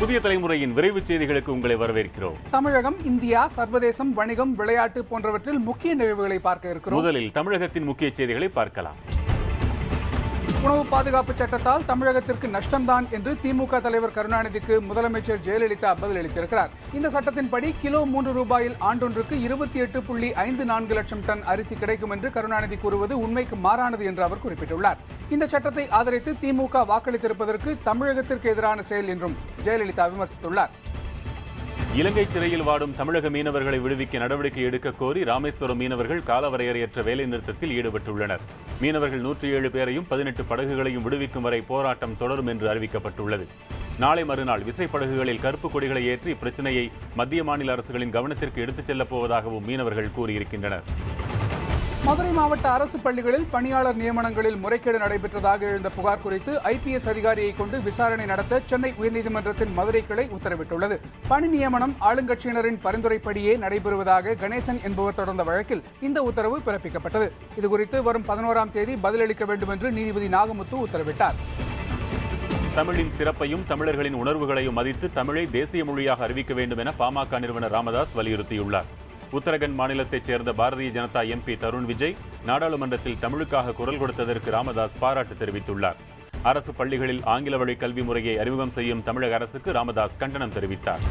புதிய தலைமுறையின் விரைவு செய்திகளுக்கு உங்களை வரவேற்கிறோம். தமிழகம், இந்தியா, சர்வதேசம், வணிகம், விளையாட்டு போன்றவற்றில் முக்கிய நிகழ்வுகளை பார்க்க இருக்கிறோம். முதலில் தமிழகத்தின் முக்கிய செய்திகளை பார்க்கலாம். உணவு பாதுகாப்பு சட்டத்தால் தமிழகத்திற்கு நஷ்டம்தான் என்று திமுக தலைவர் கருணாநிதிக்கு முதலமைச்சர் ஜெயலலிதா பதிலளித்திருக்கிறார். இந்த சட்டத்தின்படி கிலோ 3 ரூபாயில் ஆண்டொன்றுக்கு 28.54 லட்சம் டன் அரிசி கிடைக்கும் என்று கருணாநிதி கூறுவது உண்மைக்கு மாறானது என்று அவர் குறிப்பிட்டுள்ளார். இந்த சட்டத்தை ஆதரித்து திமுக வாக்களித்திருப்பதற்கு தமிழகத்திற்கு எதிரான செயல் என்றும் ஜெயலலிதா விமர்சித்துள்ளார். இலங்கை சிறையில் வாடும் தமிழக மீனவர்களை விடுவிக்க நடவடிக்கை எடுக்க கோரி ராமேஸ்வரம் மீனவர்கள் காலவரையறையற்ற வேலை நிறுத்தத்தில் ஈடுபட்டுள்ளனர். மீனவர்கள் 107 பேரையும் 18 படகுகளையும் விடுவிக்கும் வரை போராட்டம் தொடரும் என்று அறிவிக்கப்பட்டுள்ளது. நாளை மறுநாள் விசைப்படகுகளில் கருப்பு கொடிகளை ஏற்றி இப்பிரச்சனையை மத்திய மாநில அரசுகளின் கவனத்திற்கு எடுத்துச் செல்லப் போவதாகவும் மீனவர்கள் கூறியிருக்கின்றனர். மதுரை மாவட்ட அரசு பள்ளிகளில் பணியாளர் நியமனங்களில் முறைகேடு நடைபெற்றதாக எழுந்த புகார் குறித்து IPS அதிகாரியை கொண்டு விசாரணை நடத்த சென்னை உயர்நீதிமன்றத்தின் மதுரை கிளை உத்தரவிட்டுள்ளது. பணி நியமனம் ஆளுங்கட்சியினரின் பரிந்துரைப்படியே நடைபெறுவதாக கணேசன் என்பவர் தொடர்ந்த வழக்கில் இந்த உத்தரவு பிறப்பிக்கப்பட்டது. இதுகுறித்து வரும் 11ஆம் தேதி பதிலளிக்க வேண்டும் என்று நீதிபதி நாகமுத்து உத்தரவிட்டார். தமிழின் சிறப்பையும் தமிழர்களின் உணர்வுகளையும் மதித்து தமிழை தேசிய மொழியாக அறிவிக்க வேண்டும் என பாமக நிறுவனர் ராமதாஸ் வலியுறுத்தியுள்ளார். உத்தரகண்ட் மாநிலத்தைச் சேர்ந்த பாரதிய ஜனதா MP தருண் விஜய் நாடாளுமன்றத்தில் தமிழுக்காக குரல் கொடுத்ததற்கு ராமதாஸ் பாராட்டு தெரிவித்துள்ளார். அரசு பள்ளிகளில் ஆங்கில வழி கல்வி முறையை அறிமுகம் செய்யும் தமிழக அரசுக்கு ராமதாஸ் கண்டனம் தெரிவித்தார்.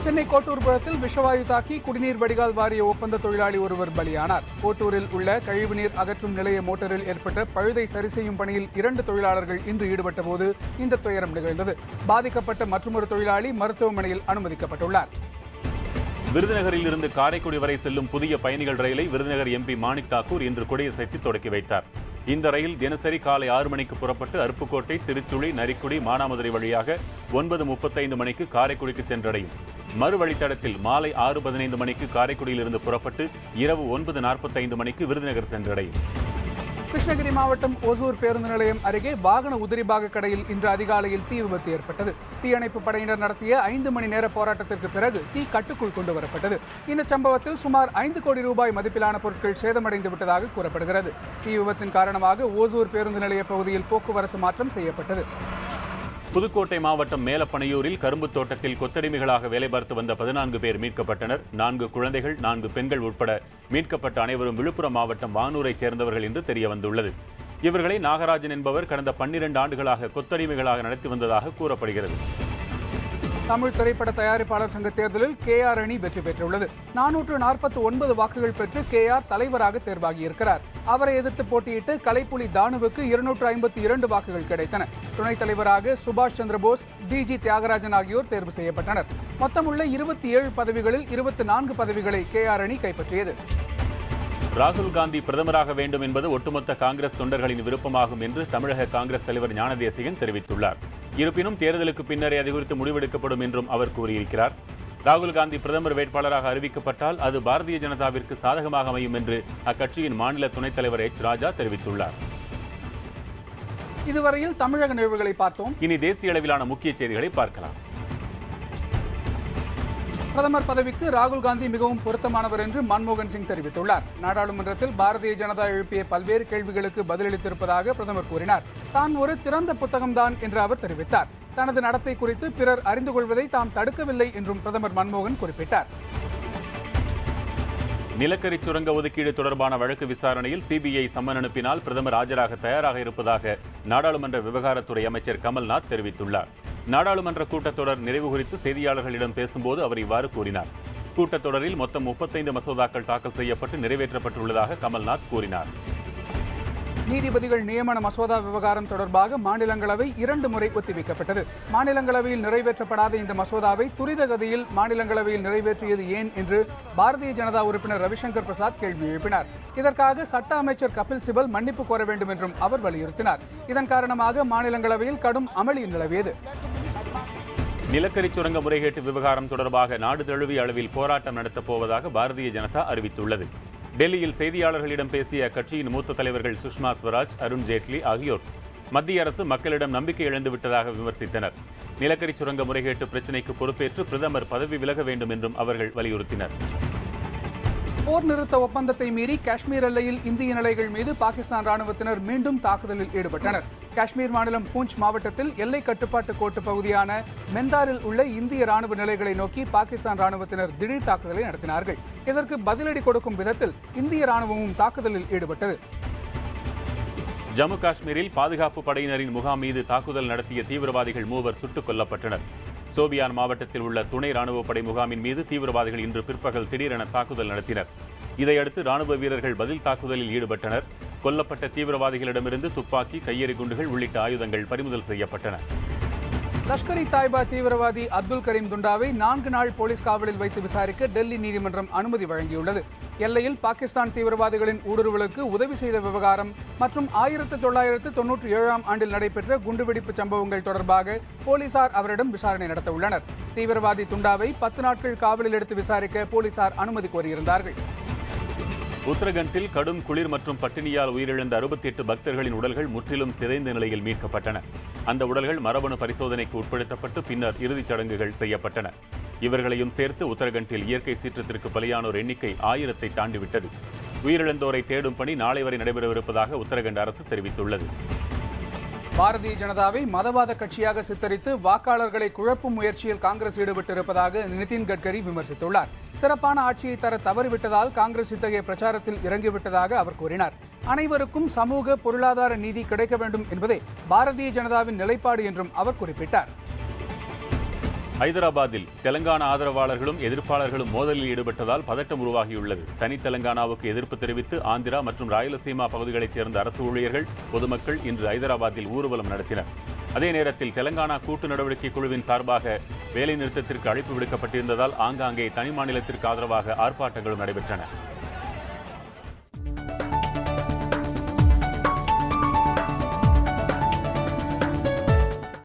சென்னை கோட்டூர்புரத்தில் விஷவாயு தாக்கி குடிநீர் வடிகால் வாரிய ஒப்பந்த தொழிலாளி ஒருவர் பலியானார். கோட்டூரில் உள்ள கழிவுநீர் அகற்றும் நிலைய மோட்டரில் ஏற்பட்ட பழுதை சரி செய்யும் பணியில் 2 தொழிலாளர்கள் இன்று ஈடுபட்ட போது இந்த துயரம் நிகழ்ந்தது. பாதிக்கப்பட்ட மற்றொரு தொழிலாளி மருத்துவமனையில் அனுமதிக்கப்பட்டுள்ளார். விருதுநகரில் இருந்து காரைக்குடி வரை செல்லும் புதிய பயணிகள் ரயிலை விருதுநகர் MP மாணிக் தாக்கூர் இன்று கொடியசைத்து தொடக்கி வைத்தார். இந்த ரயில் தினசரி காலை 6 மணிக்கு புறப்பட்டு அருப்புக்கோட்டை, திருச்சுழி, நரிக்குடி, மானாமதுரை வழியாக 9:35 மணிக்கு காரைக்குடிக்கு சென்றடையும். மறு வழித்தடத்தில் மாலை 6:15 மணிக்கு காரைக்குடியிலிருந்து புறப்பட்டு இரவு 9:45 மணிக்கு விருதுநகர் சென்றடையும். கிருஷ்ணகிரி மாவட்டம் ஓசூர் பேருந்து நிலையம் அருகே வாகன உதிரிபாக கடையில் இன்று அதிகாலையில் தீ விபத்து ஏற்பட்டது. தீயணைப்பு படையினர் நடத்திய 5 மணி நேர போராட்டத்திற்கு பிறகு தீ கட்டுக்குள் கொண்டு வரப்பட்டது. இந்த சம்பவத்தில் சுமார் 5 கோடி ரூபாய் மதிப்பிலான பொருட்கள் சேதமடைந்து விட்டதாக கூறப்படுகிறது. தீ விபத்தின் காரணமாக ஓசூர் பேருந்து நிலைய பகுதியில் போக்குவரத்து மாற்றம் செய்யப்பட்டது. புதுக்கோட்டை மாவட்டம் மேலப்பனையூரில் கரும்பு தோட்டத்தில் கொத்தடிமைகளாக வேலை பார்த்து வந்த 14 பேர் மீட்கப்பட்டனர். 4 குழந்தைகள், 4 பெண்கள் உட்பட மீட்கப்பட்ட அனைவரும் விழுப்புரம் மாவட்டம் வானூரைச் சேர்ந்தவர்கள் என்று தெரியவந்துள்ளது. இவர்களை நாகராஜன் என்பவர் கடந்த 12 ஆண்டுகளாக கொத்தடிமைகளாக நடத்தி வந்ததாக கூறப்படுகிறது. தமிழ் திரைப்பட தயாரிப்பாளர் சங்க தேர்தலில் KR அணி வெற்றி பெற்றுள்ளது. 449 வாக்குகள் பெற்று KR தலைவராக தேர்வாகியிருக்கிறார். அவரை எதிர்த்து போட்டியிட்டு கலைப்புலி தானுவுக்கு 252 வாக்குகள் கிடைத்தன. துணைத் தலைவராக சுபாஷ் சந்திரபோஸ், DG தியாகராஜன் ஆகியோர் தேர்வு செய்யப்பட்டனர். மொத்தமுள்ள 27 பதவிகளில் 24 பதவிகளை KR அணி கைப்பற்றியது. ராகுல் காந்தி பிரதமராக வேண்டும் என்பது ஒட்டுமொத்த காங்கிரஸ் தொண்டர்களின் விருப்பமாகும் என்று தமிழக காங்கிரஸ் தலைவர் ஞானதேசிகன் தெரிவித்துள்ளார். இருப்பினும் தேர்தலுக்கு பின்னரே அது குறித்து முடிவெடுக்கப்படும் என்றும் அவர் கூறியிருக்கிறார். ராகுல் காந்தி பிரதமர் வேட்பாளராக அறிவிக்கப்பட்டால் அது பாரதிய ஜனதாவிற்கு சாதகமாக அமையும் என்று அக்கட்சியின் மாநில துணைத் தலைவர் H. ராஜா தெரிவித்துள்ளார். இதுவரையில் தமிழக நிகழ்வுகளை பார்த்தோம். இனி தேசிய அளவிலான முக்கிய செய்திகளை பார்க்கலாம். பிரதமர் பதவிக்கு ராகுல் காந்தி மிகவும் பொருத்தமானவர் என்று மன்மோகன் சிங் தெரிவித்துள்ளார். நாடாளுமன்றத்தில் பாரதிய ஜனதா எழுப்பிய பல்வேறு கேள்விகளுக்கு பதிலளித்திருப்பதாக பிரதமர் கூறினார். தான் ஒரு திறந்த புத்தகம்தான் என்று அவர் தெரிவித்தார். தனது நடத்தை குறித்து பிறர் அறிந்து கொள்வதை தாம் தடுக்கவில்லை என்றும் பிரதமர் மன்மோகன் குறிப்பிட்டார். நிலக்கரி சுரங்க ஒதுக்கீடு தொடர்பான வழக்கு விசாரணையில் CBI சம்மன் அனுப்பினால் பிரதமர் ஆஜராக தயாராக இருப்பதாக நாடாளுமன்ற விவகாரத்துறை அமைச்சர் கமல்நாத் தெரிவித்துள்ளார். நாடாளுமன்ற கூட்டத்தொடர் நிறைவு குறித்து செய்தியாளர்களிடம் பேசும்போது அவர் இவ்வாறு கூறினார். கூட்டத்தொடரில் மொத்தம் 35 மசோதாக்கள் தாக்கல் செய்யப்பட்டு நிறைவேற்றப்பட்டுள்ளதாக கமல்நாத் கூறினார். நீதிபதிகள் நியமன மசோதா விவகாரம் தொடர்பாக மாநிலங்களவை 2 முறை ஒத்திவைக்கப்பட்டது. மாநிலங்களவையில் நிறைவேற்றப்படாத இந்த மசோதாவை துரித கதியில் மாநிலங்களவையில் நிறைவேற்றியது ஏன் என்று பாரதிய ஜனதா உறுப்பினர் ரவிசங்கர் பிரசாத் கேள்வி எழுப்பினார். இதற்காக சட்ட அமைச்சர் கபில் சிபல் மன்னிப்பு கோர வேண்டும் என்றும் அவர் வலியுறுத்தினார். இதன் காரணமாக மாநிலங்களவையில் கடும் அமளி நிலவியது. நிலக்கரி சுரங்க முறைகேட்டு விவகாரம் தொடர்பாக நாடு தழுவிய அளவில் போராட்டம் நடத்தப் போவதாக பாரதிய ஜனதா அறிவித்துள்ளது. டெல்லியில் செய்தியாளர்களிடம் பேசிய அக்கட்சியின் மூத்த தலைவர்கள் சுஷ்மா ஸ்வராஜ், அருண் ஜேட்லி ஆகியோர் மத்திய அரசு மக்களிடம் நம்பிக்கை இழந்துவிட்டதாக விமர்சித்தனர். நிலக்கரி சுரங்க முறைகேட்டு பிரச்சினைக்கு பொறுப்பேற்று பிரதமர் பதவி விலக வேண்டும் என்றும் அவர்கள் வலியுறுத்தினர். போர் நிறுத்த ஒப்பந்தத்தை மீறி காஷ்மீர் எல்லையில் இந்திய நிலைகள் மீது பாகிஸ்தான் ராணுவத்தினர் மீண்டும் தாக்குதலில் ஈடுபட்டனர். காஷ்மீர் மாநிலம் பூஞ்ச் மாவட்டத்தில் எல்லை கட்டுப்பாட்டு கோட்டு பகுதியான மெந்தாரில் உள்ள இந்திய ராணுவ நிலைகளை நோக்கி பாகிஸ்தான் ராணுவத்தினர் திடீர் தாக்குதலை நடத்தினார்கள். இதற்கு பதிலடி கொடுக்கும் விதத்தில் இந்திய ராணுவமும் தாக்குதலில் ஈடுபட்டது. ஜம்மு காஷ்மீரில் பாதுகாப்பு படையினரின் முகாம் மீது தாக்குதல் நடத்திய தீவிரவாதிகள் 3 சுட்டுக் கொல்லப்பட்டனர். சோபியான் மாவட்டத்தில் உள்ள துணை ராணுவப் படை முகாமின் மீது தீவிரவாதிகள் இன்று பிற்பகல் திடீரென தாக்குதல் நடத்தினர். இதையடுத்து ராணுவ வீரர்கள் பதில் தாக்குதலில் ஈடுபட்டனர். கொல்லப்பட்ட தீவிரவாதிகளிடமிருந்து துப்பாக்கி, கையெறி குண்டுகள் உள்ளிட்ட ஆயுதங்கள் பறிமுதல் செய்யப்பட்டன. லஷ்கர் இ தாய்பா தீவிரவாதி அப்துல் கரீம் துண்டாவை 4 நாள் போலீஸ் காவலில் வைத்து விசாரிக்க டெல்லி நீதிமன்றம் அனுமதி வழங்கியுள்ளது. எல்லையில் பாகிஸ்தான் தீவிரவாதிகளின் ஊடுருவலுக்கு உதவி செய்த விவகாரம் மற்றும் 1997ஆம் ஆண்டில் நடைபெற்ற குண்டுவெடிப்பு சம்பவங்கள் தொடர்பாக போலீசார் அவரிடம் விசாரணை நடத்த உள்ளனர். தீவிரவாதி துண்டாவை 10 நாட்கள் காவலில் எடுத்து விசாரிக்க போலீசார் அனுமதி கோரியிருந்தார்கள். உத்தரகண்டில் கடும் குளிர் மற்றும் பட்டினியால் உயிரிழந்த 68 பக்தர்களின் உடல்கள் முற்றிலும் சிதைந்த நிலையில் மீட்கப்பட்டன. அந்த உடல்கள் மரபணு பரிசோதனைக்கு உட்படுத்தப்பட்டு பின்னர் இறுதிச் சடங்குகள் செய்யப்பட்டன. இவர்களையும் சேர்த்து உத்தரகண்டில் இயற்கை சீற்றத்திற்கு பலியானோர் எண்ணிக்கை 1000-ஐ தாண்டிவிட்டது. உயிரிழந்தோரை தேடும் பணி நாளை வரை நடைபெறவிருப்பதாக உத்தரகண்ட் அரசு தெரிவித்துள்ளது. பாரதிய ஜனதாவை மதவாத கட்சியாக சித்தரித்து வாக்காளர்களை குழப்பும் முயற்சியில் காங்கிரஸ் ஈடுபட்டிருப்பதாக நிதின் கட்கரி விமர்சித்துள்ளார். சிறப்பான ஆட்சியை தர தவறிவிட்டதால் காங்கிரஸ் இத்தகைய பிரச்சாரத்தில் இறங்கிவிட்டதாக அவர் கூறினார். அனைவருக்கும் சமூக பொருளாதார நீதி கிடைக்க வேண்டும் என்பதே பாரதிய ஜனதாவின் நிலைப்பாடு என்றும் அவர் குறிப்பிட்டார். ஹைதராபாத்தில் தெலங்கானா ஆதரவாளர்களும் எதிர்ப்பாளர்களும் மோதலில் ஈடுபட்டதால் பதட்டம் உருவாகியுள்ளது. தனி தெலங்கானாவுக்கு எதிர்ப்பு தெரிவித்து ஆந்திரா மற்றும் ராயலசீமா பகுதிகளைச் சேர்ந்த அரசு ஊழியர்கள், பொதுமக்கள் இன்று ஹைதராபாத்தில் ஊர்வலம் நடத்தினர். அதே நேரத்தில் தெலங்கானா கூட்டு நடவடிக்கை குழுவின் சார்பாக வேலைநிறுத்தத்திற்கு அழைப்பு விடுக்கப்பட்டிருந்ததால் ஆங்காங்கே தனி மாநிலத்திற்கு ஆதரவாக ஆர்ப்பாட்டங்களும் நடைபெற்றன.